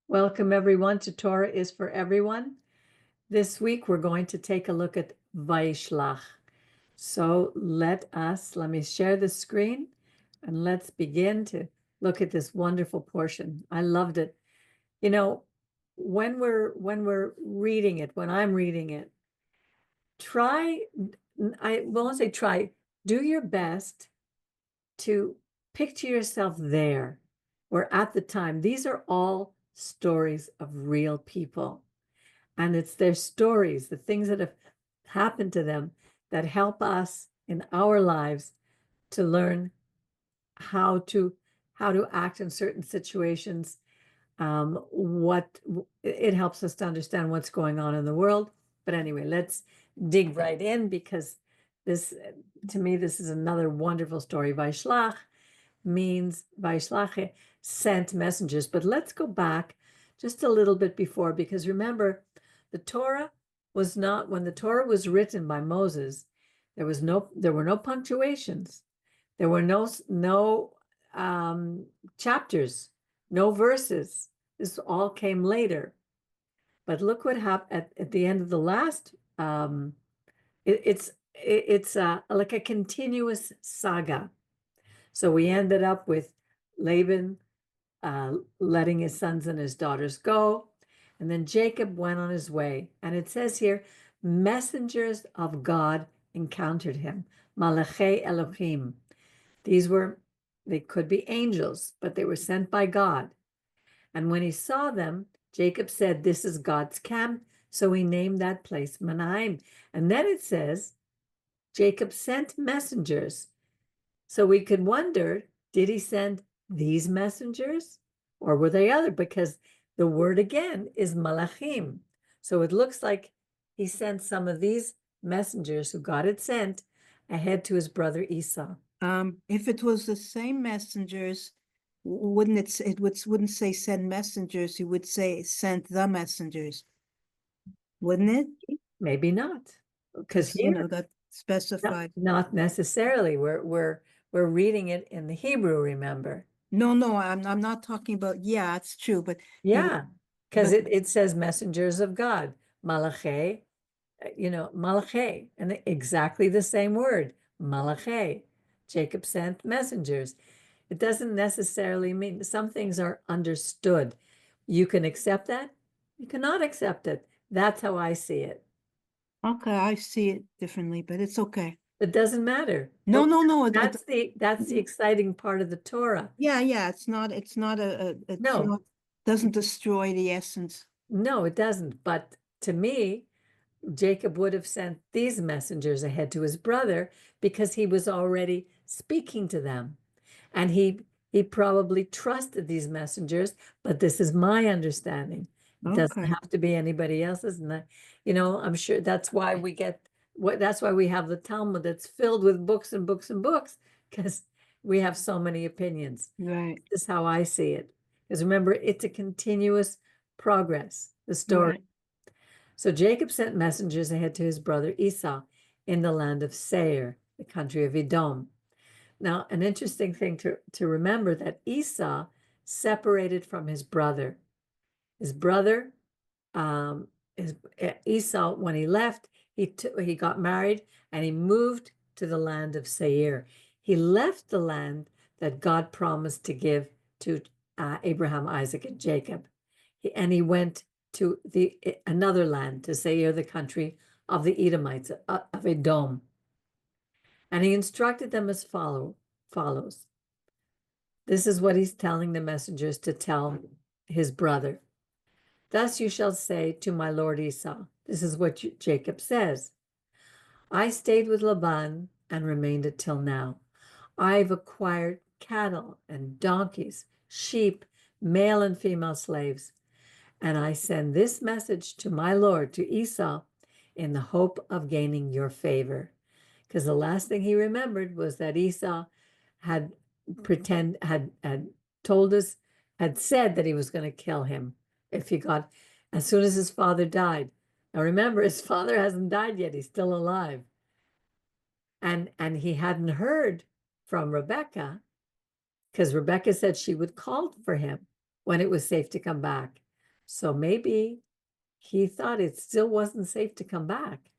Welcome everyone to Torah is for Everyone. This week we're going to take a look at Vayishlach. So let me share the screen and let's begin to look at this wonderful portion. I loved it. You know, when reading it, when I'm reading it, I won't say try, do your best to picture yourself there, where at the time, these are all stories of real people. And it's their stories, the things that have happened to them that help us in our lives to learn how to act in certain situations. What it helps us to understand what's going on in the world. But anyway, let's dig right in because this, to me, this is another wonderful story. Vayishlach means Vayishlach sent messengers. But let's go back just a little bit before, because remember, the Torah was not, when the Torah was written by Moses, there were no punctuations, there were no chapters, no verses. This all came later. But look what happened at the end of the last. It's like a continuous saga. So we ended up with Laban letting his sons and his daughters go. And then Jacob went on his way. And it says here, messengers of God encountered him. Malachei Elohim. They could be angels, but they were sent by God. And when he saw them, Jacob said, this is God's camp. So he named that place Manaim. And then it says, Jacob sent messengers. So we could wonder, did he send these messengers or were they other? Because the word again is malachim. So it looks like he sent some of these messengers who God had sent ahead to his brother Esau. If it was the same messengers, wouldn't say send messengers, he would say sent the messengers, wouldn't it? Maybe not, because here, that specified. Not necessarily. We're reading it in the Hebrew, remember? No, I'm not talking about, yeah, it's true, but Yeah, because it says messengers of God, malachei, malachei, and exactly the same word, malachei. Jacob sent messengers. It doesn't necessarily mean, some things are understood. You can accept that, you cannot accept it. That's how I see it. okay, I see it differently, but it's okay. It doesn't matter. No. That's the exciting part of the Torah. Yeah, it's not No, doesn't destroy the essence. no, it doesn't. But to me, Jacob would have sent these messengers ahead to his brother because he was already speaking to them. And he probably trusted these messengers, but this is my understanding. It doesn't Okay. have to be anybody else's. And I'm sure that's why that's why we have the Talmud that's filled with books and books and books, because we have so many opinions. Right. This is how I see it. Because remember, it's a continuous progress, the story. Right. So Jacob sent messengers ahead to his brother Esau in the land of Seir, the country of Edom. Now, an interesting thing to remember, that Esau separated from his brother. His brother, Esau, when he left, he got married and he moved to the land of Seir. He left the land that God promised to give to Abraham, Isaac, and Jacob. And he went to another land, to Seir, the country of the Edomites, of Edom. And he instructed them as follows. This is what he's telling the messengers to tell his brother. Thus you shall say to my lord Esau, this is what Jacob says. I stayed with Laban and remained until now. I've acquired cattle and donkeys, sheep, male and female slaves. And I send this message to my lord, to Esau, in the hope of gaining your favor. Because the last thing he remembered was that Esau had told us, had said that he was going to kill him if he got, as soon as his father died. Now remember, his father hasn't died yet, he's still alive. And he hadn't heard from Rebecca, because Rebecca said she would call for him when it was safe to come back. So maybe he thought it still wasn't safe to come back.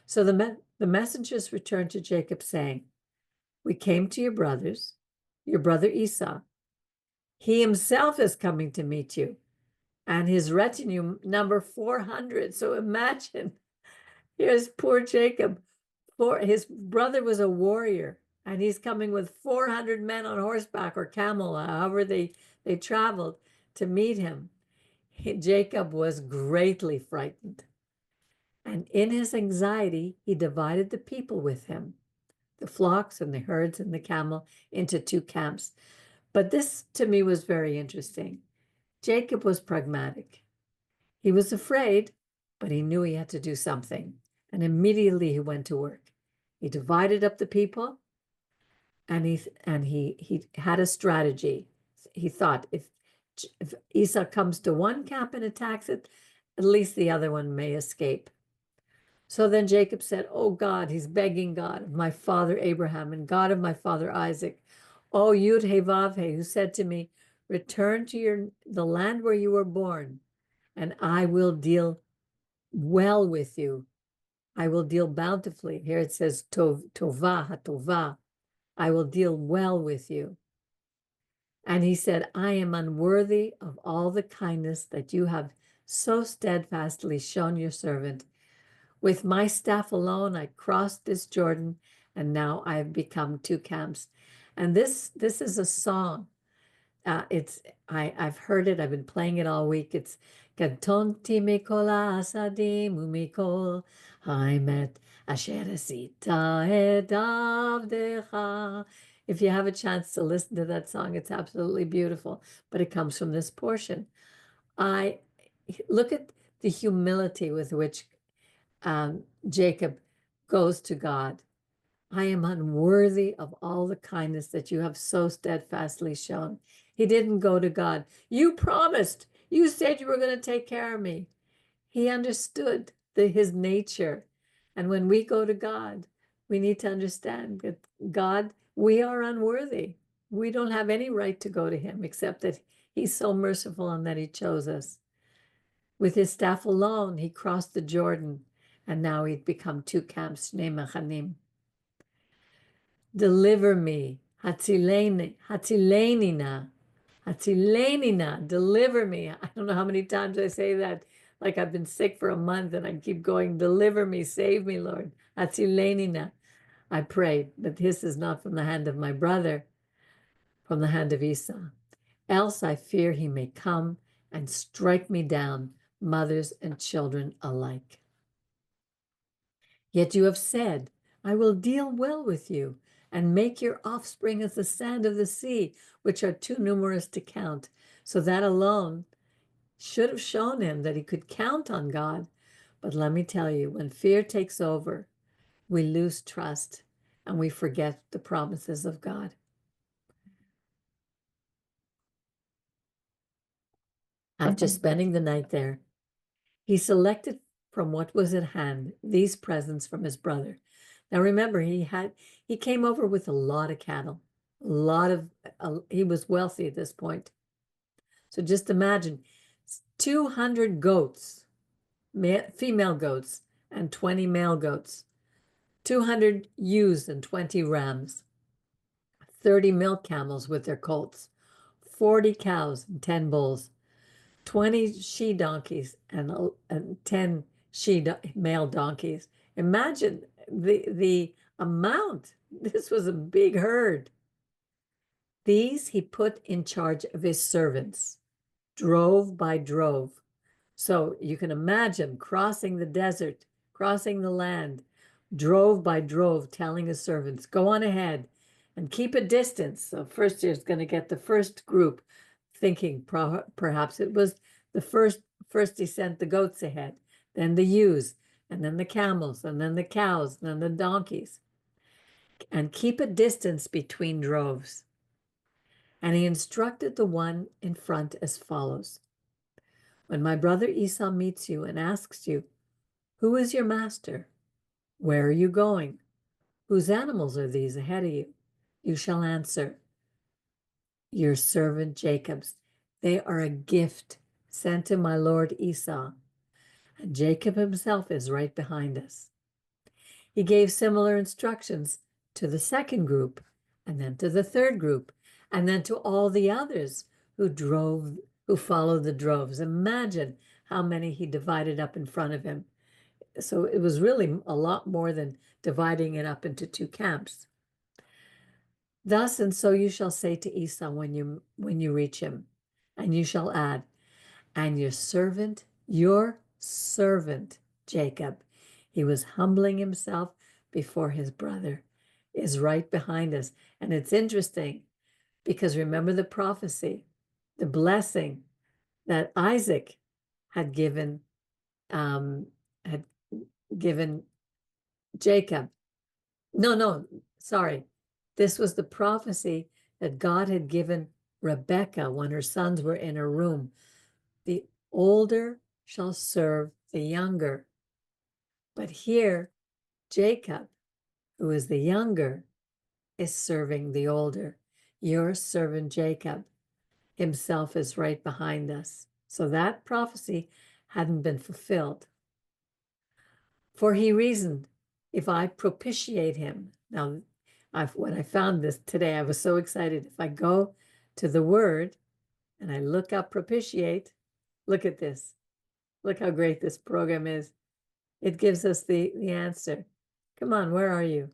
So the messengers returned to Jacob, saying, "We came to your brother Esau. He himself is coming to meet you, and his retinue number 400." So imagine, here's poor Jacob. His brother was a warrior, and he's coming with 400 men on horseback or camel, however they traveled to meet him. Jacob was greatly frightened. And in his anxiety, he divided the people with him, the flocks and the herds and the camel, into two camps. But this to me was very interesting. Jacob was pragmatic. He was afraid, but he knew he had to do something. And immediately he went to work. He divided up the people, and he had a strategy. He thought, if Esau comes to one camp and attacks it, at least the other one may escape. So then Jacob said, "Oh God," he's begging God of my father Abraham and God of my father Isaac, "Oh Yud He Vav He, who said to me, return to the land where you were born, and I will deal well with you. I will deal bountifully." Here it says Tova HaTova. I will deal well with you. And he said, "I am unworthy of all the kindness that you have so steadfastly shown your servant. With my staff alone, I crossed this Jordan, and now I have become two camps." And this is a song. I've heard it. I've been playing it all week. It's Katonti mikol asadim umikol haimet asher asita et avdecha. If you have a chance to listen to that song, it's absolutely beautiful. But it comes from this portion. I look at the humility with which Jacob goes to God. "I am unworthy of all the kindness that you have so steadfastly shown." He didn't go to God, "You promised, you said you were going to take care of me." He understood his nature. And when we go to God, we need to understand that God, we are unworthy. We don't have any right to go to him except that he's so merciful and that he chose us. With his staff alone, he crossed the Jordan, and now he'd become two camps, Shnei Machanim. Deliver me, Hatzilenina, Hatzilenina, deliver me. I don't know how many times I say that, like I've been sick for a month and I keep going, deliver me, save me, Lord. Hatzilenina. I pray that this is not from the hand of my brother, from the hand of Esau. Else I fear he may come and strike me down, mothers and children alike. Yet you have said, I will deal well with you and make your offspring as the sand of the sea, which are too numerous to count. So that alone should have shown him that he could count on God. But let me tell you, when fear takes over, we lose trust and we forget the promises of God. After spending the night there, he selected from what was at hand these presents from his brother. Now remember, he came over with a lot of cattle, he was wealthy at this point. So just imagine 200 goats, female goats, and 20 male goats, 200 ewes and 20 rams, 30 milk camels with their colts, 40 cows and 10 bulls, 20 she donkeys and 10 male donkeys. Imagine the amount. This was a big herd. These he put in charge of his servants, drove by drove. So you can imagine crossing the desert, crossing the land, drove by drove, telling his servants, go on ahead and keep a distance. So first year is going to get the first group, thinking perhaps it was the first he sent the goats ahead, then the ewes, and then the camels, and then the cows, and then the donkeys. And keep a distance between droves. And he instructed the one in front as follows. When my brother Esau meets you and asks you, who is your master? Where are you going? Whose animals are these ahead of you? You shall answer, your servant Jacob's. They are a gift sent to my lord Esau, and Jacob himself is right behind us. He gave similar instructions to the second group, and then to the third group, and then to all the others who followed the droves. Imagine how many he divided up in front of him. So it was really a lot more than dividing it up into two camps. Thus and so you shall say to Esau when you reach him, and you shall add, and your servant Jacob, he was humbling himself before his brother, is right behind us. And it's interesting because remember the prophecy, the blessing that Isaac had given Jacob. No, sorry. This was the prophecy that God had given Rebekah when her sons were in her room. The older shall serve the younger. But here, Jacob, who is the younger, is serving the older. Your servant Jacob himself is right behind us. So that prophecy hadn't been fulfilled. For he reasoned, if I propitiate him. Now, when I found this today, I was so excited. If I go to the word and I look up propitiate, look at this. Look how great this program is. It gives us the answer. Come on, where are you?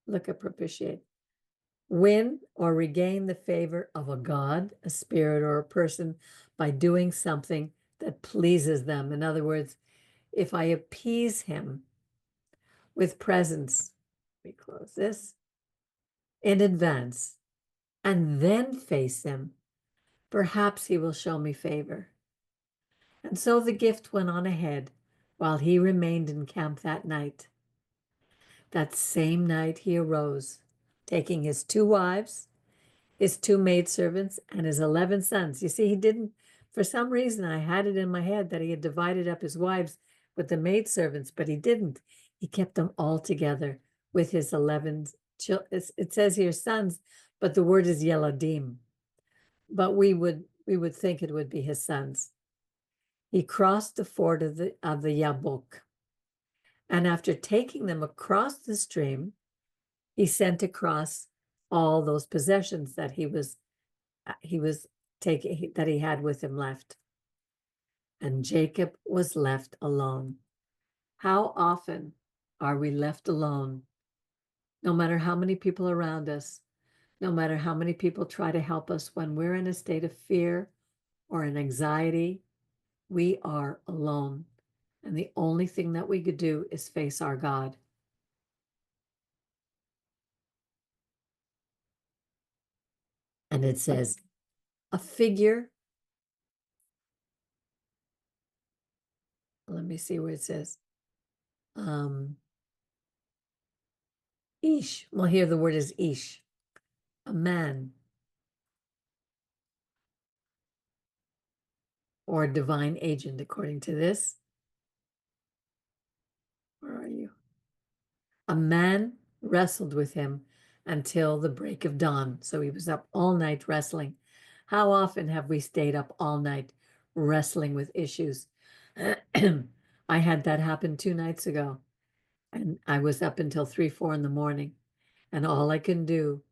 Look at propitiate. Win or regain the favor of a god, a spirit, or a person by doing something that pleases them. In other words, if I appease him with presents, we close this, in advance, and then face him, perhaps he will show me favor. And so the gift went on ahead while he remained in camp that night. That same night he arose, taking his 2 wives, his 2 maidservants, and his 11 sons. You see, he didn't, for some reason, I had it in my head that he had divided up his wives with the maidservants, but he didn't. He kept them all together with his 11 children. It says here sons, but the word is Yeladim. But we would think it would be his sons. He crossed the ford of the Yabok. And after taking them across the stream, he sent across all those possessions that he was taking, that he had with him left. And Jacob was left alone. How often are we left alone? No matter how many people around us, no matter how many people try to help us, when we're in a state of fear or an anxiety, we are alone. And the only thing that we could do is face our God. And it says, a figure, let me see where it says, Ish. Well, here the word is Ish, a man or a divine agent, according to this. Where are you? A man wrestled with him until the break of dawn. So he was up all night wrestling. How often have we stayed up all night wrestling with issues? I had that happen 2 nights ago, and I was up until 3, 4 in the morning, and all I can do,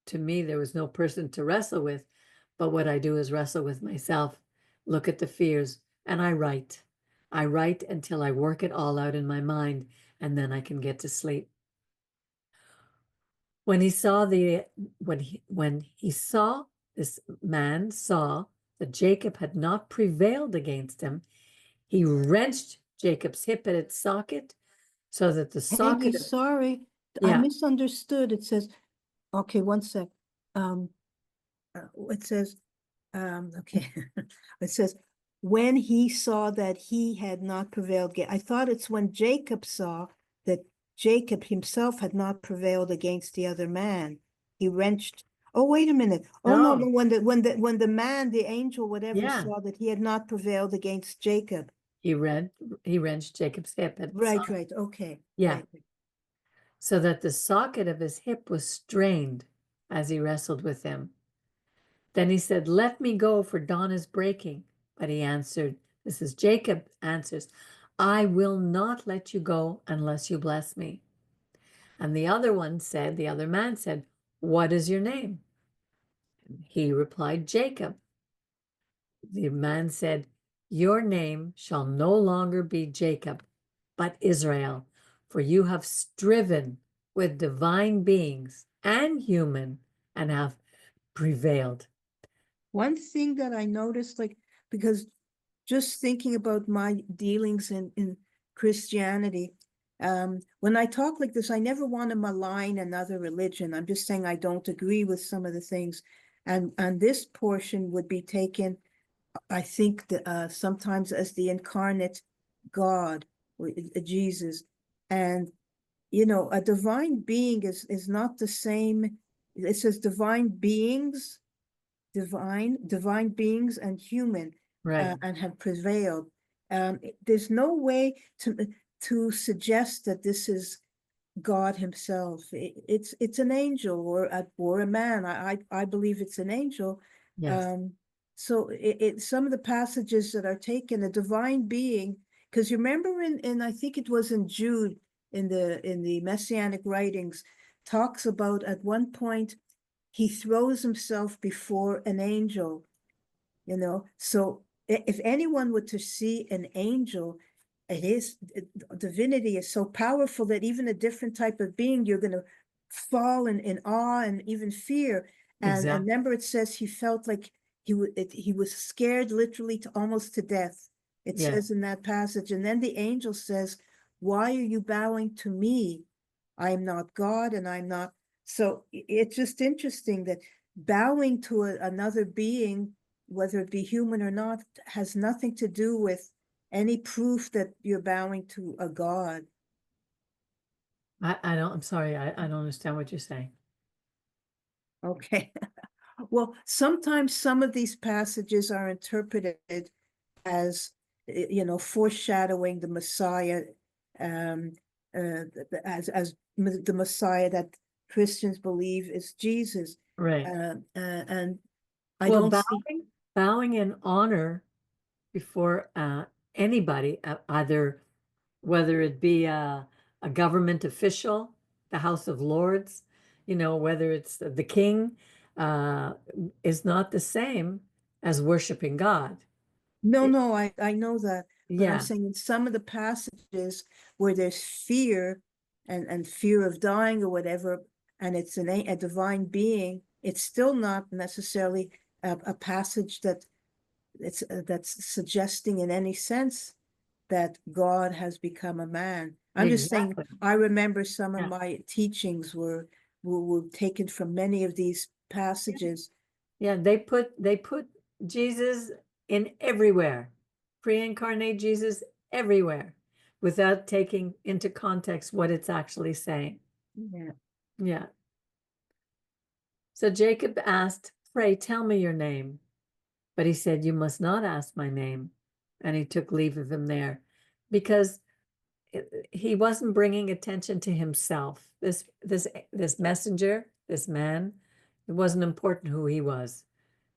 to me, there was no person to wrestle with, but what I do is wrestle with myself, look at the fears, and I write. I write until I work it all out in my mind, and then I can get to sleep. When he saw this man saw that Jacob had not prevailed against him, he wrenched Jacob's hip at its socket, so that the Peggy, socket. sorry, I misunderstood. It says, okay, one sec. It says, okay, it says, when he saw that he had not prevailed, I thought it's when Jacob saw that Jacob himself had not prevailed against the other man. He wrenched. Oh, wait a minute. Oh no, No. when the man, the angel, whatever, Yeah. saw that he had not prevailed against Jacob. He wrenched Jacob's hip at its Right, socket. right, okay. Yeah. Right. So that the socket of his hip was strained as he wrestled with him. Then he said, "Let me go, for dawn is breaking." But he answered, this is Jacob answers, "I will not let you go unless you bless me." And the other man said, "What is your name?" He replied, "Jacob." The man said, "Your name shall no longer be Jacob, but Israel, for you have striven with divine beings and human and have prevailed." One thing that I noticed, like, because just thinking about my dealings in Christianity, when I talk like this, I never want to malign another religion. I'm just saying I don't agree with some of the things. And this portion would be taken, I think, sometimes as the incarnate God, or Jesus. And, a divine being is not the same. It says divine beings, divine beings and human, Right. and have prevailed. There's no way to suggest that this is God himself. It's an angel or a man. I believe it's an angel. Yes. So some of the passages that are taken, a divine being, because you remember in I think it was in Jude in the Messianic writings, talks about at one point he throws himself before an angel, So if anyone were to see an angel, divinity is so powerful that even a different type of being, you're going to fall in awe and even fear. And Exactly. remember, it says he felt like he was scared literally to almost to death. It Yeah. says in that passage. And then the angel says, "Why are you bowing to me? I am not God and I'm not." So it's just interesting that bowing to another being, whether it be human or not, has nothing to do with any proof that you're bowing to a God. I'm sorry, I don't understand what you're saying. Okay. Well, sometimes some of these passages are interpreted as, foreshadowing the Messiah, um, as the Messiah that Christians believe is Jesus. Right. And I Well, don't see. bowing in honor before anybody, either whether it be a government official, the House of Lords, whether it's the king, uh, is not the same as worshiping God. No, I know that, but I'm Yeah, saying in some of the passages where there's fear and fear of dying or whatever, and it's a divine being, it's still not necessarily a passage that's suggesting in any sense that God has become a man. I'm just saying, exactly. I remember some of Yeah. my teachings were taken from many of these passages. Yeah, they put Jesus in everywhere, pre-incarnate Jesus everywhere, without taking into context what it's actually saying. Yeah. Yeah. So Jacob asked, "Pray tell me your name." But he said, "You must not ask my name." And he took leave of him there because he wasn't bringing attention to himself. This messenger, this man, it wasn't important who he was.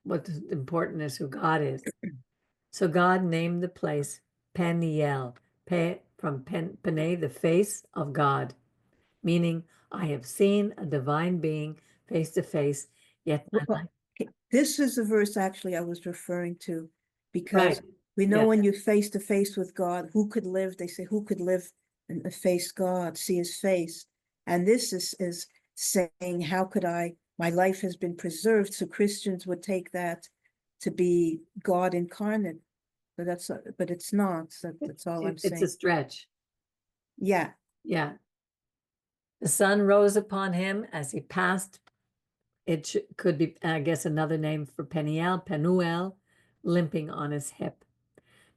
What's important is who God is. So God named the place Peniel, from Pene, the face of God, meaning I have seen a divine being face to face, yet my Well, life. this is the verse actually I was referring to, Right. because we know Yeah. when you're face to face with God, who could live? They say, who could live and face God, see his face? And this is saying, how could my life has been preserved. So Christians would take that to be God incarnate, but it's not. So that's all I'm It's a saying. stretch. Yeah. Yeah. The sun rose upon him as he passed. It could be, I guess, another name for Penuel, limping on his hip.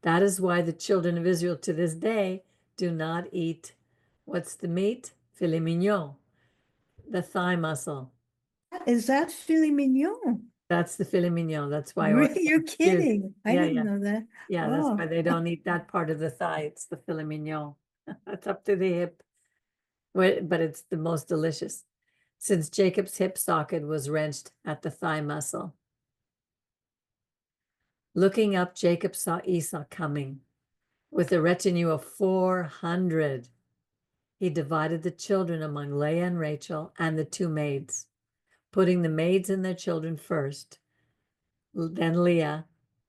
That is why the children of Israel to this day do not eat, what's the meat? Filet mignon, the thigh muscle. Is that filet mignon? That's the filet mignon. That's why I always Really? get You're confused. kidding. I Yeah, didn't yeah, know that. yeah. That's Oh. why they don't eat that part of the thigh. It's the filet mignon. That's up to the hip, but it's the most delicious. Since Jacob's hip socket was wrenched at the thigh muscle. Looking up, Jacob saw Esau coming with a retinue of 400. He divided the children among Leah and Rachel and the two maids, putting the maids and their children first, then Leah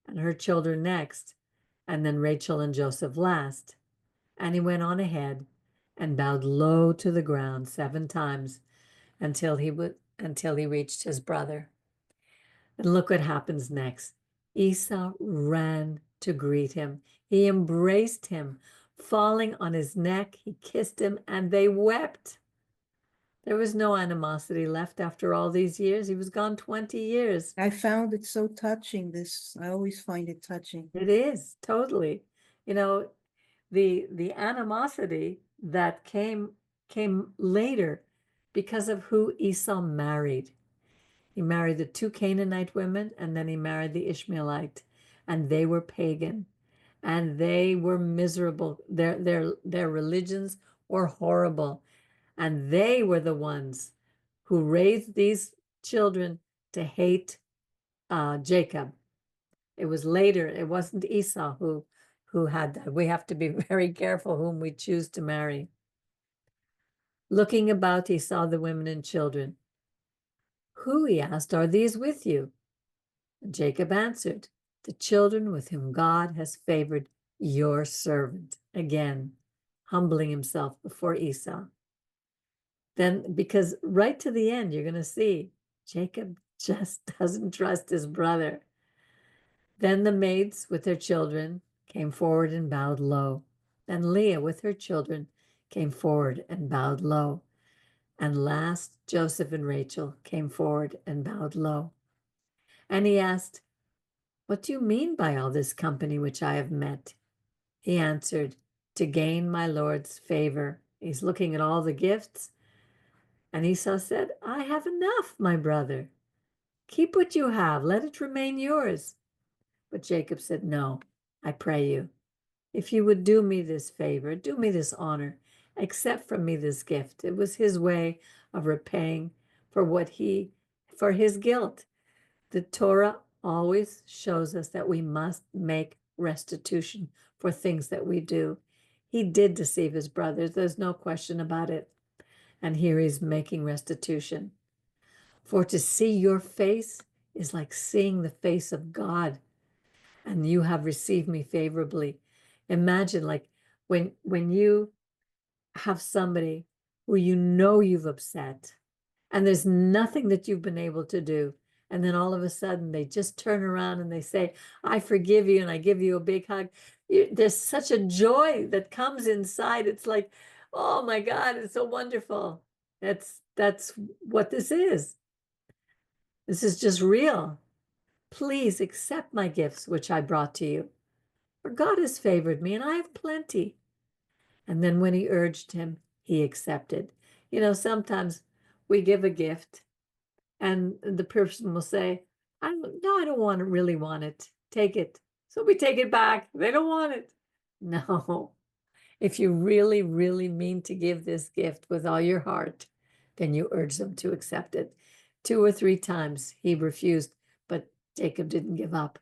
and her children next, and then Rachel and Joseph last. And he went on ahead and bowed low to the ground 7 times until he reached his brother. And look what happens next. Esau ran to greet him. He embraced him, falling on his neck. He kissed him, and they wept. There was no animosity left after all these years. He was gone 20 years. I found it so touching, I always find it touching. It is, totally. You know, the animosity that came later because of who Esau married. He married the 2 Canaanite women, and then he married the Ishmaelite, and they were pagan, and they were miserable. Their religions were horrible, and they were the ones who raised these children to hate Jacob. It was later. It wasn't Esau who had that. We have to be very careful whom we choose to marry. Looking about, he saw the women and children. Who, he asked, are these with you? And Jacob answered, the children with whom God has favored your servant. Again, humbling himself before Esau. Then, because right to the end, you're going to see Jacob just doesn't trust his brother. Then the maids with their children came forward and bowed low. Then Leah with her children came forward and bowed low. And last, Joseph and Rachel came forward and bowed low. And he asked, what do you mean by all this company which I have met? He answered, to gain my Lord's favor. He's looking at all the gifts. And Esau said, I have enough, my brother. Keep what you have. Let it remain yours. But Jacob said, no, I pray you. If you would do me this favor, do me this honor, accept from me this gift. It was his way of repaying for his guilt. The Torah always shows us that we must make restitution for things that we do. He did deceive his brothers. There's no question about it. And here he's making restitution. For to see your face is like seeing the face of God, and you have received me favorably. Imagine, like, when you have somebody who you know you've upset, and there's nothing that you've been able to do, and then all of a sudden they just turn around and they say, I forgive you, and I give you a big hug. There's such a joy that comes inside. It's like, oh my God, it's so wonderful. That's what this is. This is just real. Please accept my gifts, which I brought to you. For God has favored me, and I have plenty. And then when he urged him, he accepted. You know, sometimes we give a gift, and the person will say, I don't really want it. Take it. So we take it back. They don't want it. No. If you really, really mean to give this gift with all your heart, then you urge them to accept it. 2 or 3 times he refused, but Jacob didn't give up.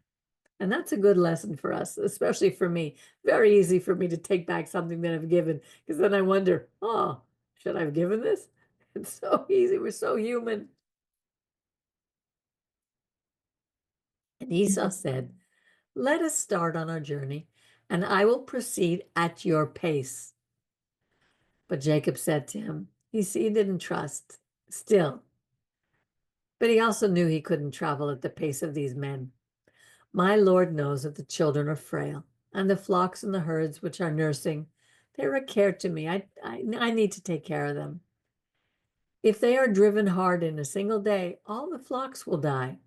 And that's a good lesson for us, especially for me. Very easy for me to take back something that I've given, because then I wonder, oh, should I have given this? It's so easy. We're so human. And Esau said, let us start on our journey, and I will proceed at your pace. But Jacob said to him, he didn't trust still. But he also knew he couldn't travel at the pace of these men. My Lord knows that the children are frail, and the flocks and the herds which are nursing, they're a care to me. I need to take care of them. If they are driven hard in a single day, all the flocks will die.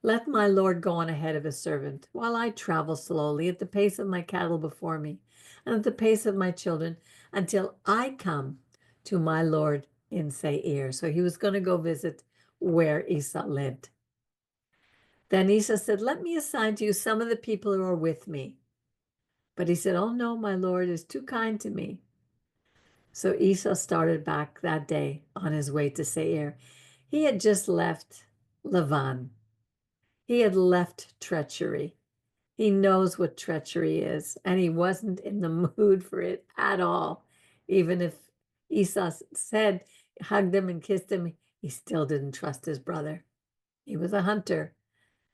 Let my Lord go on ahead of his servant, while I travel slowly at the pace of my cattle before me, and at the pace of my children, until I come to my Lord in Seir. So he was going to go visit where Esau lived. Then Esau said, let me assign to you some of the people who are with me. But he said, oh no, my Lord is too kind to me. So Esau started back that day on his way to Seir. He had just left Lavan. He had left treachery. He knows what treachery is, and he wasn't in the mood for it at all. Even if Esau said, hugged him and kissed him, he still didn't trust his brother. He was a hunter,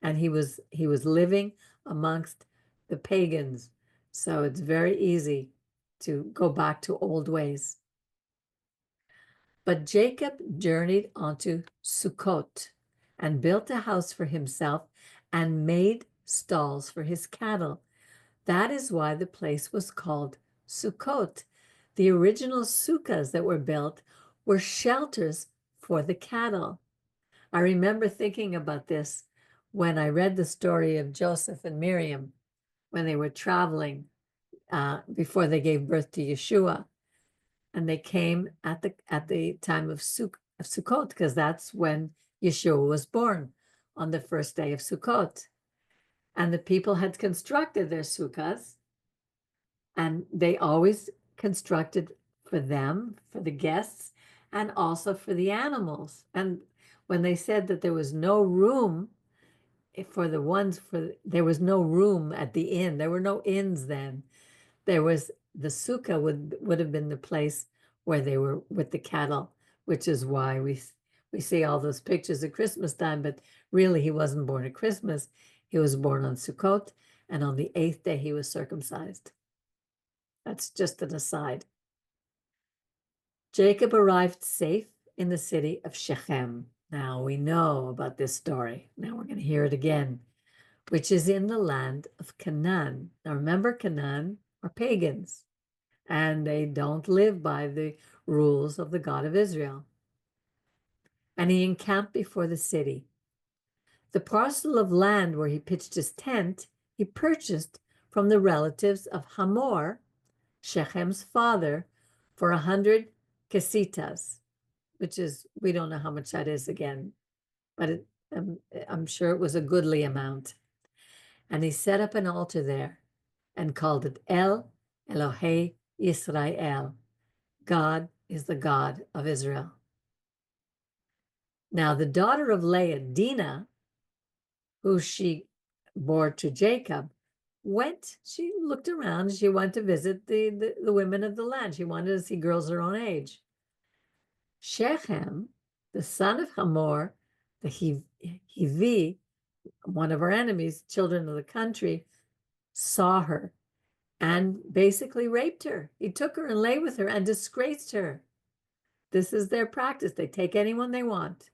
and he was living amongst the pagans. So it's very easy to go back to old ways. But Jacob journeyed onto Sukkot and built a house for himself and made stalls for his cattle. That is why the place was called Sukkot. The original sukkahs that were built were shelters for the cattle. I remember thinking about this when I read the story of Joseph and Miriam when they were traveling before they gave birth to Yeshua, and they came at the time of Sukkot, because that's when Yeshua was born, on the first day of Sukkot. And the people had constructed their sukkahs, and they always constructed for them, for the guests, and also for the animals. And when they said that there was no room there was no room at the inn. There were no inns then. There was the sukkah would have been the place where they were with the cattle, which is why we see all those pictures at Christmas time. But really, he wasn't born at Christmas. He was born on Sukkot, and on the 8th day he was circumcised. That's just an aside. Jacob arrived safe in the city of Shechem. Now we know about this story. Now we're going to hear it again, which is in the land of Canaan. Now remember, Canaan are pagans, and they don't live by the rules of the God of Israel. And he encamped before the city. The parcel of land where he pitched his tent, he purchased from the relatives of Hamor, Shechem's father, for 100 kesitas, which is, we don't know how much that is again, but I'm sure it was a goodly amount. And he set up an altar there and called it El Elohei Yisrael. God is the God of Israel. Now, the daughter of Leah, Dinah, who she bore to Jacob, she looked around, she went to visit the women of the land. She wanted to see girls her own age. Shechem, the son of Hamor, the Hivi, one of our enemies, children of the country, saw her and basically raped her. He took her and lay with her and disgraced her. This is their practice. They take anyone they want.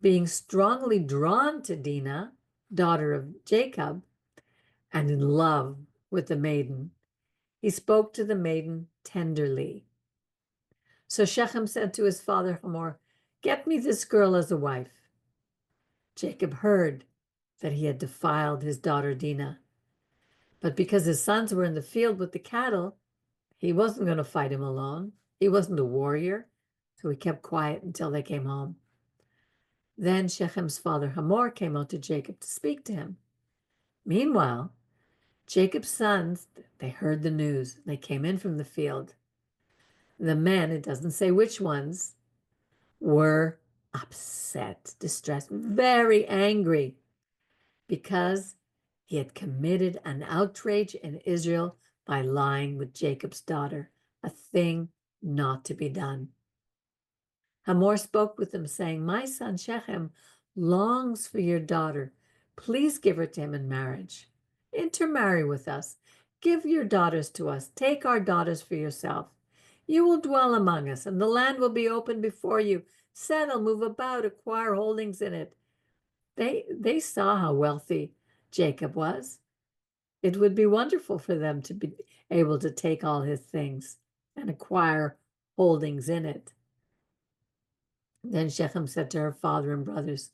Being strongly drawn to Dinah, daughter of Jacob, and in love with the maiden, he spoke to the maiden tenderly. So Shechem said to his father Hamor, "Get me this girl as a wife." Jacob heard that he had defiled his daughter Dinah, but because his sons were in the field with the cattle, he wasn't going to fight him alone. He wasn't a warrior, so he kept quiet until they came home. Then Shechem's father Hamor came out to Jacob to speak to him. Meanwhile, Jacob's sons, they heard the news. They came in from the field. The men, it doesn't say which ones, were upset, distressed, very angry, because he had committed an outrage in Israel by lying with Jacob's daughter, a thing not to be done. Hamor spoke with them, saying, "My son Shechem longs for your daughter. Please give her to him in marriage. Intermarry with us. Give your daughters to us. Take our daughters for yourself. You will dwell among us, and the land will be open before you. Settle, move about, acquire holdings in it." They saw how wealthy Jacob was. It would be wonderful for them to be able to take all his things and acquire holdings in it. Then Shechem said to her father and brothers,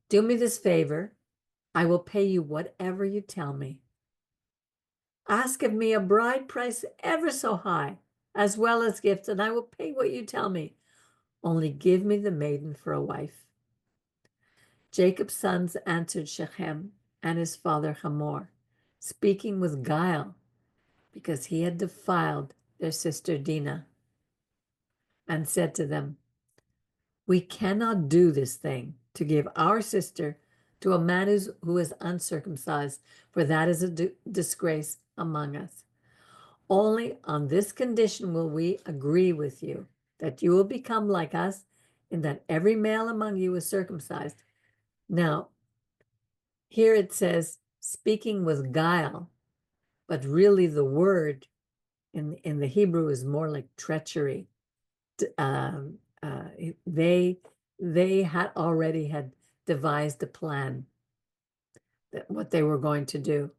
"Do me this favor. I will pay you whatever you tell me. Ask of me a bride price ever so high, as well as gifts, and I will pay what you tell me. Only give me the maiden for a wife." Jacob's sons answered Shechem and his father Hamor, speaking with guile, because he had defiled their sister Dinah, and said to them, "We cannot do this thing to give our sister to a man who is uncircumcised, for that is a disgrace among us. Only on this condition will we agree with you, that you will become like us, in that every male among you is circumcised. Now, here it says, speaking with guile, but really the word in the Hebrew is more like treachery. Um, uh, they had already had devised a plan that what they were going to do.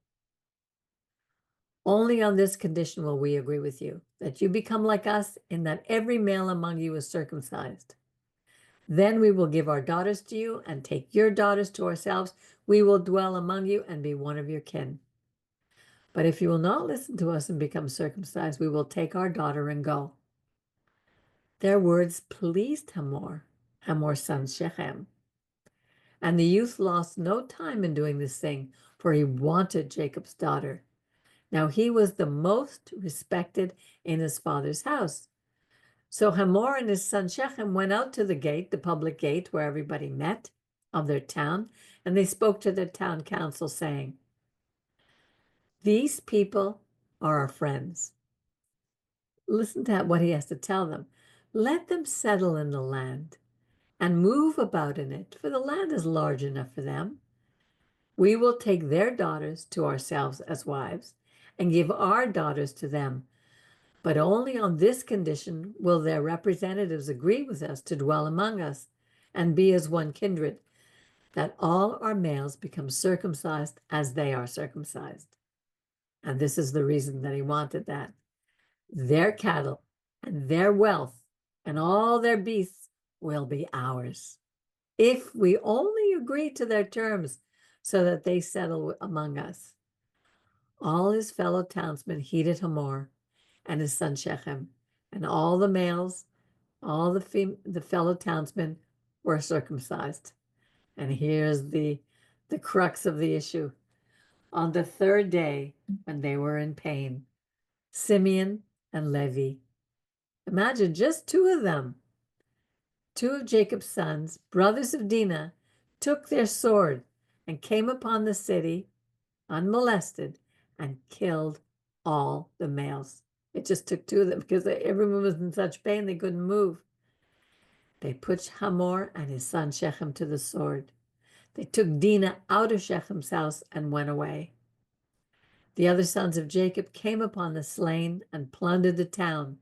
Only on this condition will we agree with you, that you become like us, in that every male among you is circumcised. Then we will give our daughters to you and take your daughters to ourselves. We will dwell among you and be one of your kin. But if you will not listen to us and become circumcised, we will take our daughter and go. Their words pleased Hamor's son Shechem. And the youth lost no time in doing this thing, for he wanted Jacob's daughter. Now he was the most respected in his father's house. So Hamor and his son Shechem went out to the gate, the public gate where everybody met of their town, and they spoke to their town council, saying, these people are our friends. Listen to what he has to tell them. Let them settle in the land and move about in it, for the land is large enough for them. We will take their daughters to ourselves as wives and give our daughters to them. But only on this condition will their representatives agree with us to dwell among us and be as one kindred, that all our males become circumcised as they are circumcised. And this is the reason that he wanted that. Their cattle and their wealth and all their beasts will be ours, if we only agree to their terms, so that they settle among us. All his fellow townsmen heeded Hamor and his son Shechem, and all the males, all the fellow townsmen were circumcised. And here's the crux of the issue. On the third day, when they were in pain, Simeon and Levi, imagine just two of them, two of Jacob's sons, brothers of Dinah, took their sword and came upon the city unmolested and killed all the males. It just took two of them because everyone was in such pain they couldn't move. They put Hamor and his son Shechem to the sword. They took Dinah out of Shechem's house and went away. The other sons of Jacob came upon the slain and plundered the town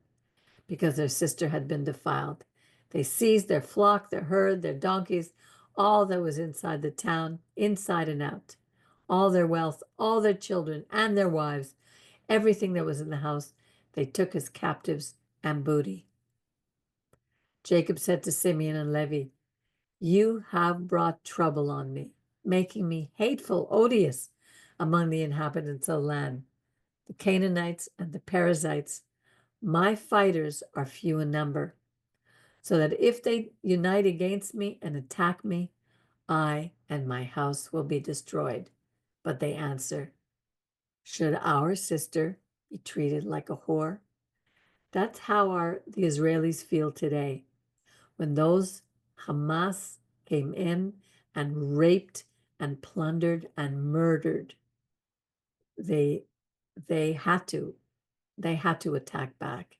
because their sister had been defiled. They seized their flock, their herd, their donkeys, all that was inside the town, inside and out, all their wealth, all their children and their wives, everything that was in the house, they took as captives and booty. Jacob said to Simeon and Levi, you have brought trouble on me, making me hateful, odious among the inhabitants of the land, the Canaanites and the Perizzites. My fighters are few in number, so that if they unite against me and attack me, I and my house will be destroyed. But they answer, should our sister be treated like a whore? That's how the Israelis feel today. When those Hamas came in and raped and plundered and murdered, they had to attack back.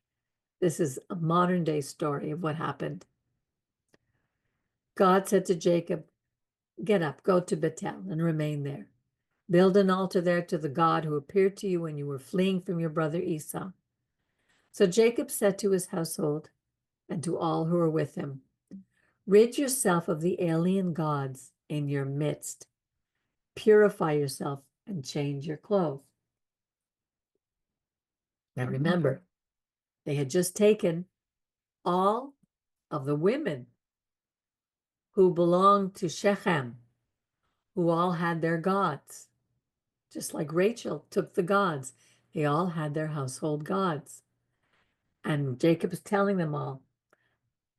This is a modern day story of what happened. God said to Jacob, get up, go to Bethel and remain there. Build an altar there to the God who appeared to you when you were fleeing from your brother Esau. So Jacob said to his household and to all who were with him, rid yourself of the alien gods in your midst. Purify yourself and change your clothes. Now remember, they had just taken all of the women who belonged to Shechem, who all had their gods. Just like Rachel took the gods, they all had their household gods. And Jacob is telling them all,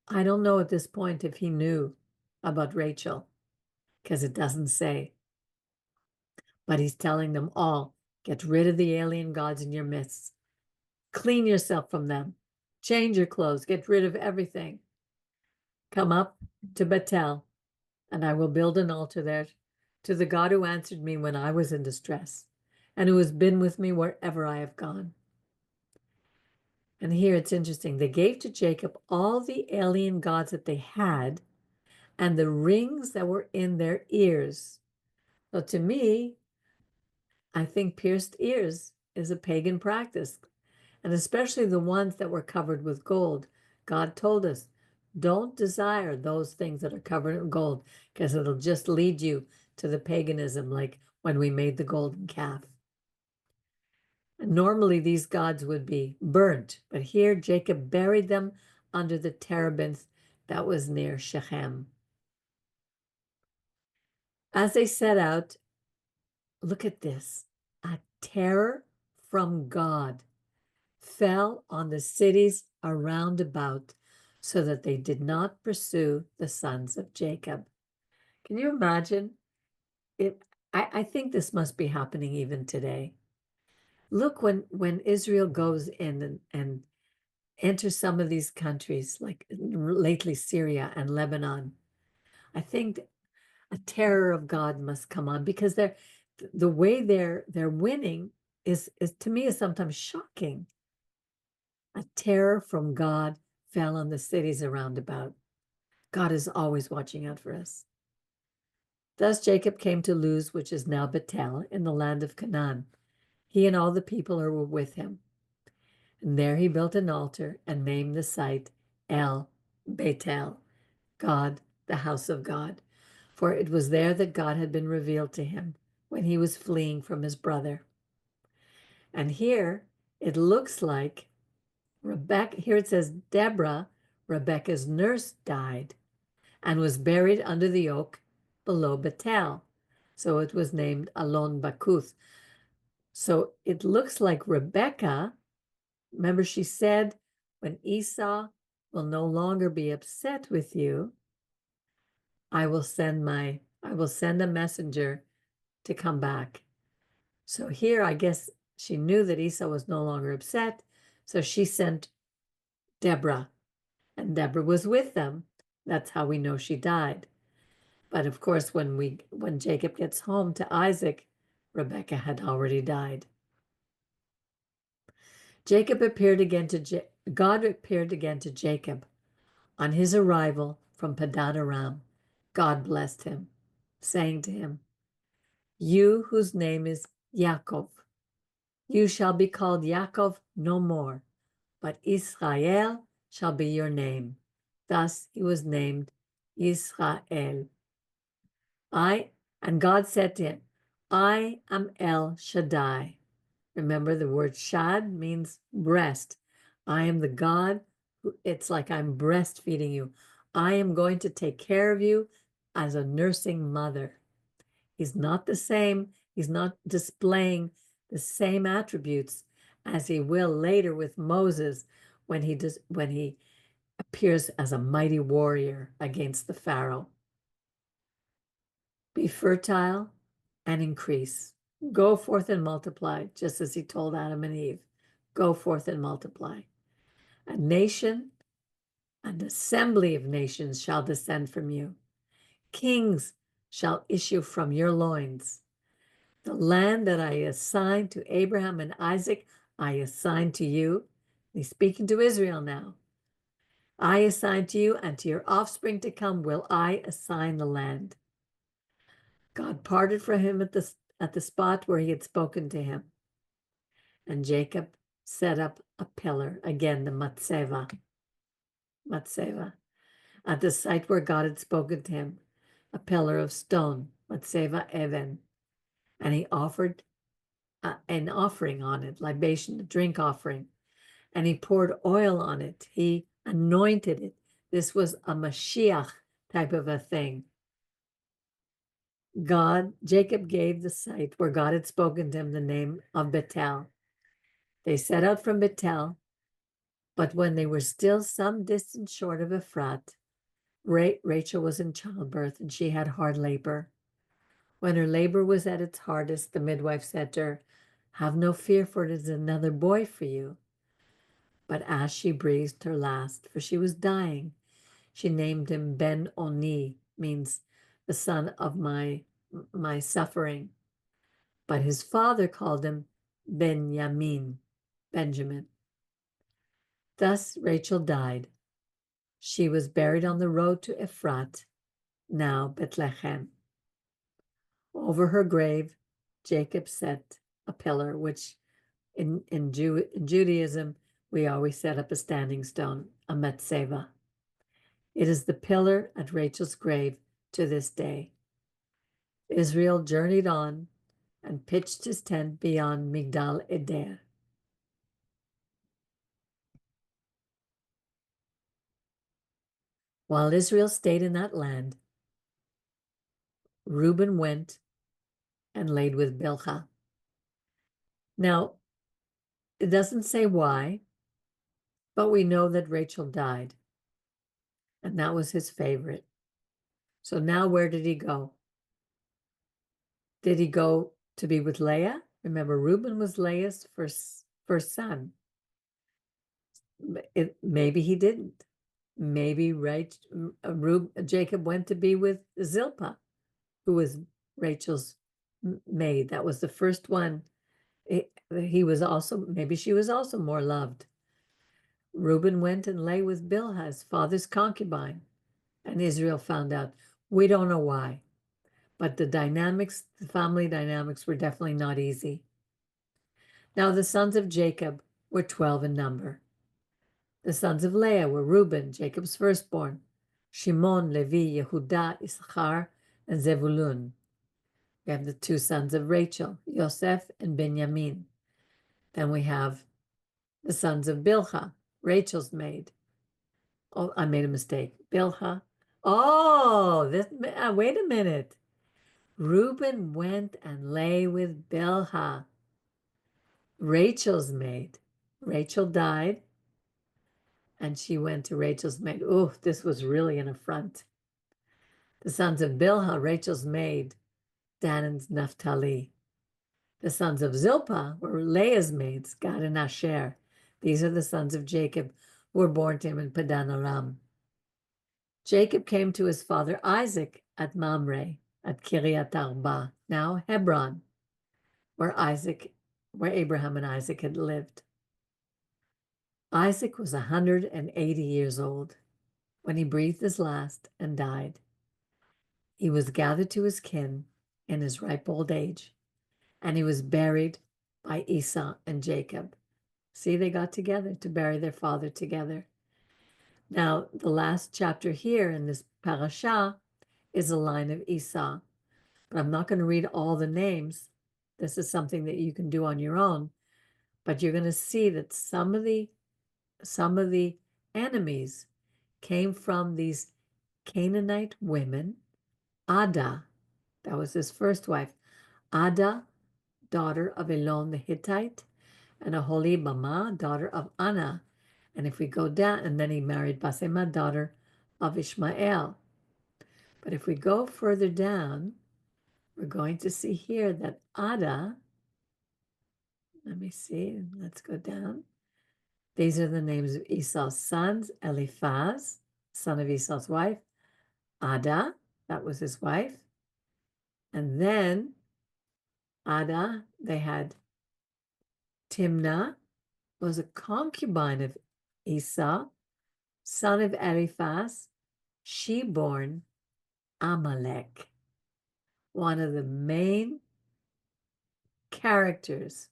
I don't know at this point if he knew about Rachel, because it doesn't say. But he's telling them all, get rid of the alien gods in your midst. Clean yourself from them. Change your clothes. Get rid of everything. Come up to Bethel, and I will build an altar there to the God who answered me when I was in distress, and who has been with me wherever I have gone. And here it's interesting. They gave to Jacob all the alien gods that they had and the rings that were in their ears. So to me, I think pierced ears is a pagan practice, and especially the ones that were covered with gold. God told us, don't desire those things that are covered in gold, because it'll just lead you to the paganism, like when we made the golden calf. And normally these gods would be burnt, but here Jacob buried them under the terebinth that was near Shechem. As they set out, look at this, a terror from God fell on the cities around about, so that they did not pursue the sons of Jacob. Can you imagine? I think this must be happening even today. Look, when Israel goes in and enters some of these countries, like lately Syria and Lebanon, I think a terror of God must come on, because the way they're winning is to me is sometimes shocking. A terror from God fell on the cities around about. God is always watching out for us. Thus Jacob came to Luz, which is now Bethel, in the land of Canaan. He and all the people who were with him. And there he built an altar and named the site El Bethel, God, the house of God. For it was there that God had been revealed to him when he was fleeing from his brother. And here it looks like Rebecca, here it says Deborah, Rebecca's nurse, died and was buried under the oak below Bethel. So it was named Alon Bakuth. So it looks like Rebecca, remember she said, when Esau will no longer be upset with you, I will send a messenger to come back. So here, I guess she knew that Esau was no longer upset, so she sent Deborah, and Deborah was with them. That's how we know she died. But of course, when Jacob gets home to Isaac, Rebekah had already died. God appeared again to Jacob on his arrival from Padan Aram. God blessed him, saying to him, "You whose name is Yaakov, you shall be called Yaakov no more, but Israel shall be your name." Thus he was named Israel. And God said to him, "I am El Shaddai." Remember, the word Shad means breast. I am the God it's like I'm breastfeeding you. I am going to take care of you as a nursing mother. He's not the same. He's not displaying the same attributes as he will later with Moses when he appears as a mighty warrior against the Pharaoh. Be fertile and increase. Go forth and multiply, just as he told Adam and Eve. Go forth and multiply. A nation, an assembly of nations shall descend from you. Kings shall issue from your loins. The land that I assigned to Abraham and Isaac, I assign to you. He's speaking to Israel now. I assign to you, and to your offspring to come will I assign the land. God parted from him at the spot where he had spoken to him. And Jacob set up a pillar, again the matzeva, at the site where God had spoken to him, a pillar of stone, matzeva even. And he offered an offering on it, libation, a drink offering. And he poured oil on it. He anointed it. This was a Mashiach type of a thing. Jacob gave the site where God had spoken to him the name of Bethel. They set out from Bethel, but when they were still some distance short of Ephrat, Rachel was in childbirth and she had hard labor. When her labor was at its hardest, the midwife said to her, "Have no fear, for it is another boy for you." But as she breathed her last, for she was dying, she named him Ben Oni, means the son of my my suffering. But his father called him Benjamin. Thus Rachel died. She was buried on the road to Ephrat, now Bethlehem. Over her grave, Jacob set a pillar, which in Judaism, we always set up a standing stone, a metzeva. It is the pillar at Rachel's grave to this day. Israel journeyed on and pitched his tent beyond Migdal Eder. While Israel stayed in that land, Reuben went and laid with Bilhah. Now, it doesn't say why, but we know that Rachel died, and that was his favorite. So now where did he go? Did he go to be with Leah? Remember, Reuben was Leah's first son. Maybe he didn't. Maybe Jacob went to be with Zilpah, who was Rachel's maid. That was the first one. He was also, maybe she was also more loved. Reuben went and lay with Bilhah, his father's concubine, and Israel found out. We don't know why, but the family dynamics were definitely not easy. Now the sons of Jacob were 12 in number. The sons of Leah were Reuben, Jacob's firstborn, Shimon, Levi, Yehudah, Issachar, and Zebulun. We have the two sons of Rachel, Yosef and Benjamin. Then we have the sons of Bilhah, Rachel's maid. Oh, I made a mistake. Bilhah. Oh, wait a minute. Reuben went and lay with Bilhah, Rachel's maid. Rachel died, and she went to Rachel's maid. Oh, this was really an affront. The sons of Bilhah, Rachel's maid, Dan and Naphtali. The sons of Zilpah were Leah's maids, Gad and Asher. These are the sons of Jacob who were born to him in Padan Aram. Jacob came to his father Isaac at Mamre, at Kiryat Arba, now Hebron, where Abraham and Isaac had lived. Isaac was 180 years old when he breathed his last and died. He was gathered to his kin in his ripe old age, and he was buried by Esau and Jacob. See, they got together to bury their father together. Now, the last chapter here in this parasha is a line of Esau, but I'm not going to read all the names. This is something that you can do on your own, but you're going to see that some of the enemies came from these Canaanite women. Ada, that was his first wife. Ada, daughter of Elon the Hittite, and Aholibamah, daughter of Anna. And if we go down, and then he married Basema, daughter of Ishmael. But if we go further down, we're going to see here that Ada, let me see, let's go down. These are the names of Esau's sons: Eliphaz, son of Esau's wife; Ada, that was his wife. And then Ada, they had Timnah, was a concubine of Esau, son of Eliphaz. She born Amalek, one of the main characters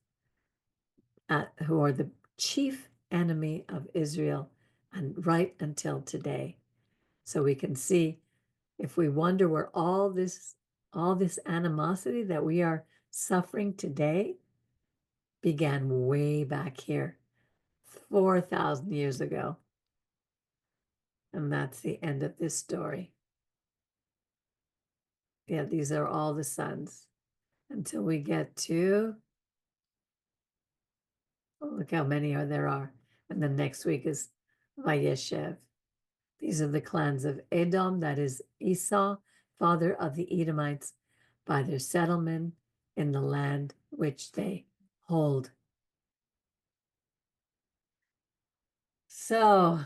who are the chief enemy of Israel, and right until today. So we can see, if we wonder where all this animosity that we are suffering today began way back here 4,000 years ago. And that's the end of this story. Yeah, these are all the sons until we get to, look how many there are. And then next week is Vayishlach. These are the clans of Edom, that is Esau, father of the Edomites, by their settlement in the land which they hold. So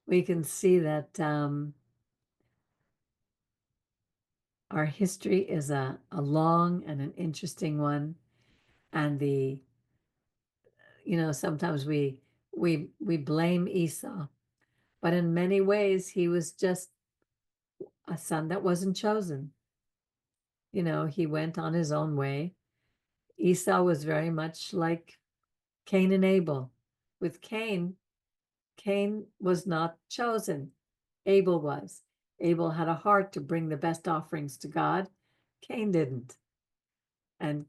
we can see that our history is a long and an interesting one. And sometimes we blame Esau, but in many ways he was just a son that wasn't chosen. He went on his own way. Esau was very much like Cain and Abel. With Cain was not chosen. Abel was. Abel had a heart to bring the best offerings to God. Cain didn't. And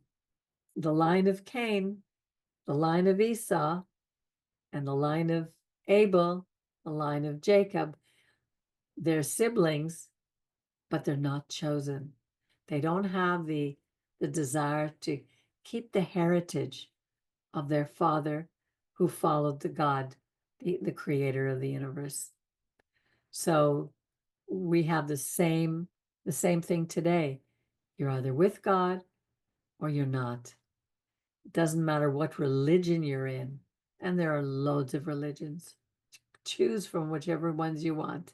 the line of Cain, the line of Esau, and the line of Abel, the line of Jacob, they're siblings, but they're not chosen. They don't have the desire to keep the heritage of their father who followed the God, the creator of the universe. So we have the same thing today. You're either with God or you're not. It doesn't matter what religion you're in, and there are loads of religions. Choose from whichever ones you want.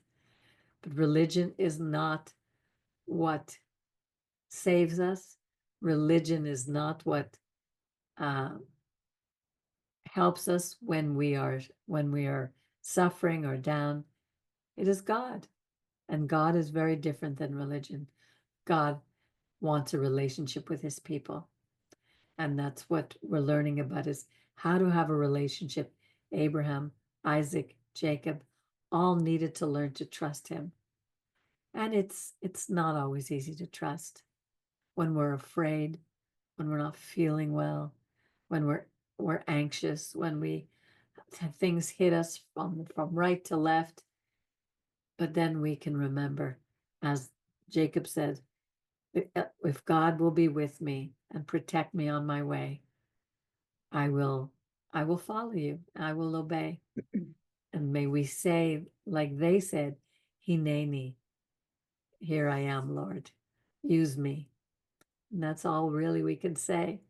But religion is not what saves us. Religion is not what helps us when we are suffering or down. It is God. And God is very different than religion. God wants a relationship with his people. And that's what we're learning about, is how to have a relationship. Abraham, Isaac, Jacob, all needed to learn to trust him. And it's not always easy to trust when we're afraid, when we're not feeling well, when we're anxious, when things hit us from right to left. But then we can remember, as Jacob said, if God will be with me and protect me on my way, I will follow you. I will obey. And may we say, like they said, Hineni, here I am, Lord. Use me. And that's all really we can say.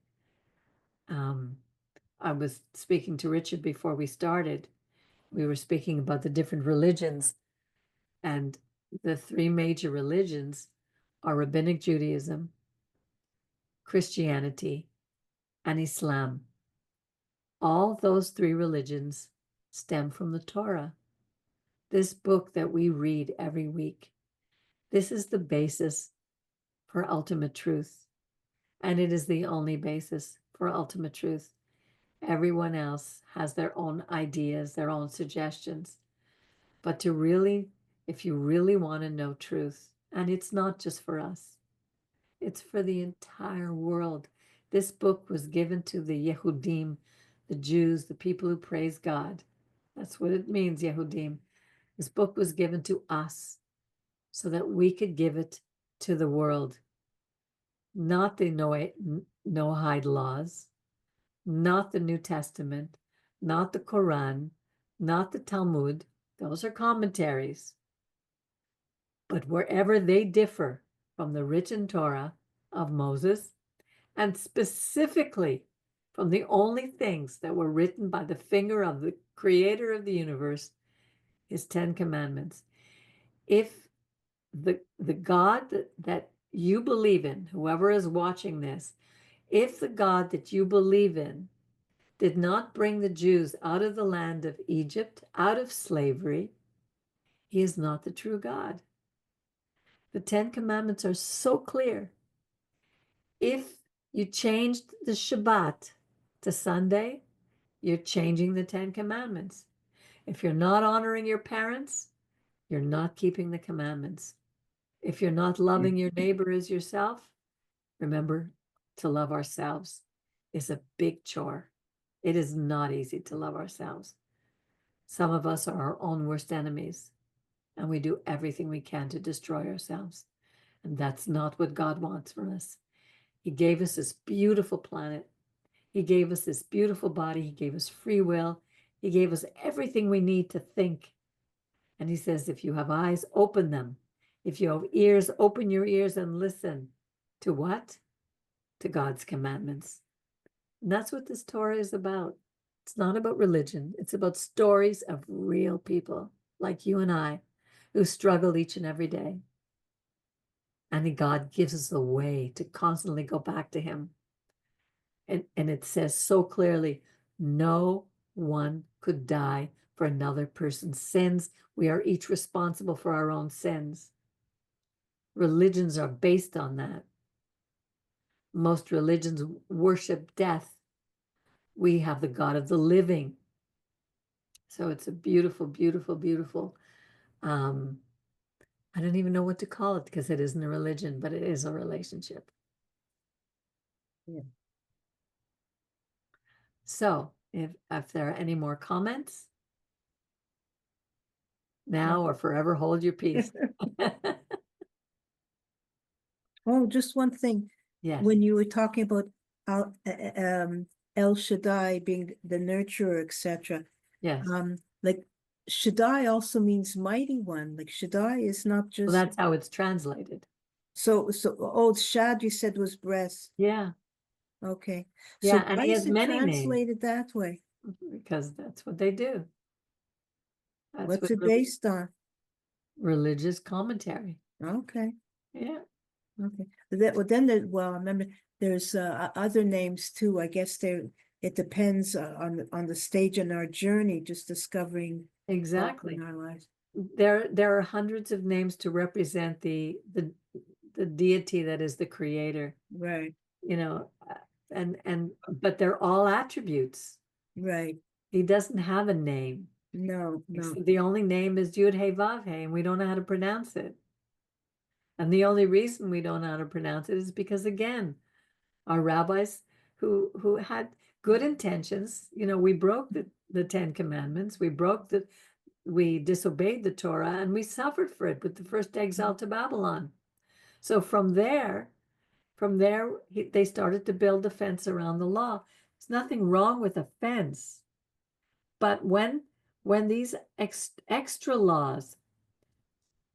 I was speaking to Richard before we started. We were speaking about the different religions, and the three major religions are Rabbinic Judaism, Christianity, and Islam. All those three religions stem from the Torah, this book that we read every week. This is the basis for ultimate truth, and it is the only basis for ultimate truth. Everyone else has their own ideas, their own suggestions. But if you really want to know truth, and it's not just for us, it's for the entire world. This book was given to the Yehudim, the Jews, the people who praise God. That's what it means, Yehudim. This book was given to us so that we could give it to the world. Not the Noahide laws, not the New Testament, not the Quran, not the Talmud. Those are commentaries. But wherever they differ from the written Torah of Moses, and specifically from the only things that were written by the finger of the creator of the universe, his 10 commandments. If the God that you believe in, whoever is watching this, if the God that you believe in did not bring the Jews out of the land of Egypt, out of slavery, he is not the true God. The 10 commandments are so clear. If you changed the Shabbat to Sunday, you're changing the 10 commandments. If you're not honoring your parents, you're not keeping the commandments. If you're not loving your neighbor as yourself, remember to love ourselves is a big chore. It is not easy to love ourselves. Some of us are our own worst enemies, and we do everything we can to destroy ourselves. And that's not what God wants from us. He gave us this beautiful planet. He gave us this beautiful body. He gave us free will. He gave us everything we need to think. And he says, if you have eyes, open them. If you have ears, open your ears and listen. To what? To God's commandments. And that's what this Torah is about. It's not about religion. It's about stories of real people like you and I who struggle each and every day. And God gives us a way to constantly go back to him. And it says so clearly, no one could die for another person's sins. We are each responsible for our own sins. Religions are based on that. Most religions worship death. We have the God of the living. So it's a beautiful, beautiful, beautiful. I don't even know what to call it because it isn't a religion, but it is a relationship. Yeah. So if there are any more comments, now or forever hold your peace. Oh, just one thing. Yes. When you were talking about El Shaddai being the nurturer, etc. Yes. Like Shaddai also means mighty one. Like Shaddai is not Well, just that's how it's translated. so. Oh, Shad you said was breast. Yeah. Okay. Yeah. So And why he is has it many names translated that way? because that's what they do. That's What's what it based on? religious commentary. Okay. Yeah. Okay. Well, then I remember there's other names too. I guess it depends on the stage in our journey, just discovering God Exactly. in our lives. There are hundreds of names to represent the deity that is the creator, Right, you know, but they're all attributes. right. He doesn't have a name. No, no. The only name is Yud Hey Vav Hey, and we don't know how to pronounce it. And the only reason we don't know how to pronounce it is because, again, our rabbis who had good intentions, we broke the Ten Commandments, we disobeyed the Torah, and we suffered for it with the first exile to Babylon. So from there, they started to build a fence around the law. There's nothing wrong with a fence, but when these extra laws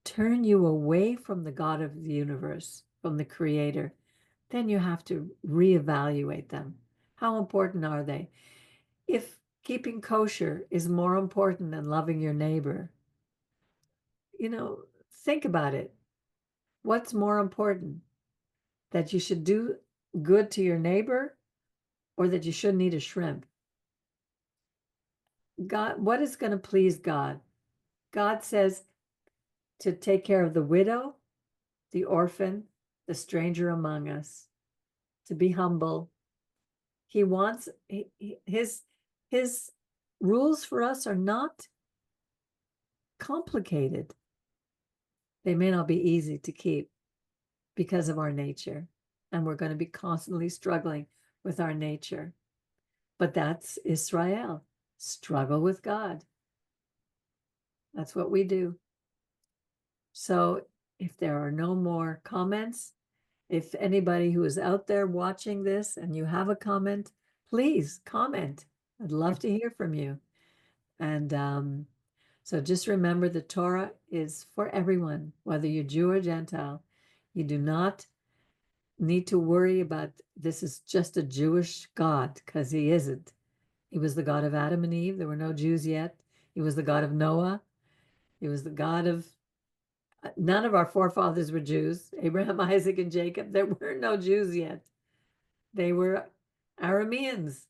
turn you away from the God of the universe, from the Creator, then you have to reevaluate them. How important are they? If keeping kosher is more important than loving your neighbor, think about it. What's more important? That you should do good to your neighbor or that you shouldn't eat a shrimp? God, what is going to please God? God says to take care of the widow, the orphan, the stranger among us, to be humble. He wants his rules for us are not complicated. They may not be easy to keep because of our nature, and we're going to be constantly struggling with our nature. But that's Israel. Struggle with God. That's what we do. So if there are no more comments, if anybody who is out there watching this and you have a comment, please comment. I'd love to hear from you. And so just remember the Torah is for everyone, whether you're Jew or Gentile. You do not need to worry about this is just a Jewish God, because he isn't. He was the God of Adam and Eve. There were no Jews yet. He was the God of Noah. He was the God of, none of our forefathers were Jews. Abraham, Isaac, and Jacob. There were no Jews yet. They were Arameans.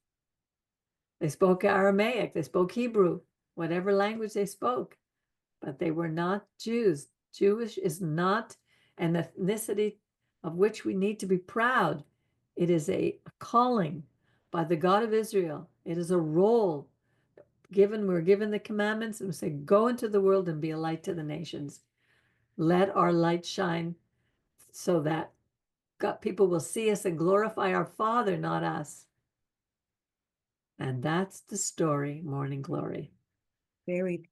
They spoke Aramaic. They spoke Hebrew, whatever language they spoke. But they were not Jews. Jewish is not an ethnicity of which we need to be proud. It is a calling by the God of Israel. It is a role we're given the commandments, and we say, go into the world and be a light to the nations. Let our light shine so that people will see us and glorify our Father, not us. And that's the story, Morning Glory. Very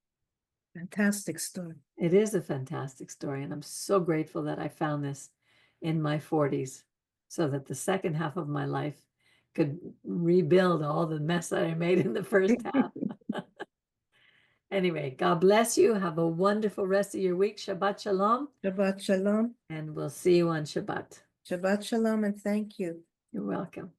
fantastic story. It is a fantastic story, and I'm so grateful that I found this in my 40s so that the second half of my life could rebuild all the mess that I made in the first half. Anyway, God bless you. Have a wonderful rest of your week. Shabbat Shalom. Shabbat Shalom. And we'll see you on Shabbat. Shabbat Shalom, and thank you. You're welcome.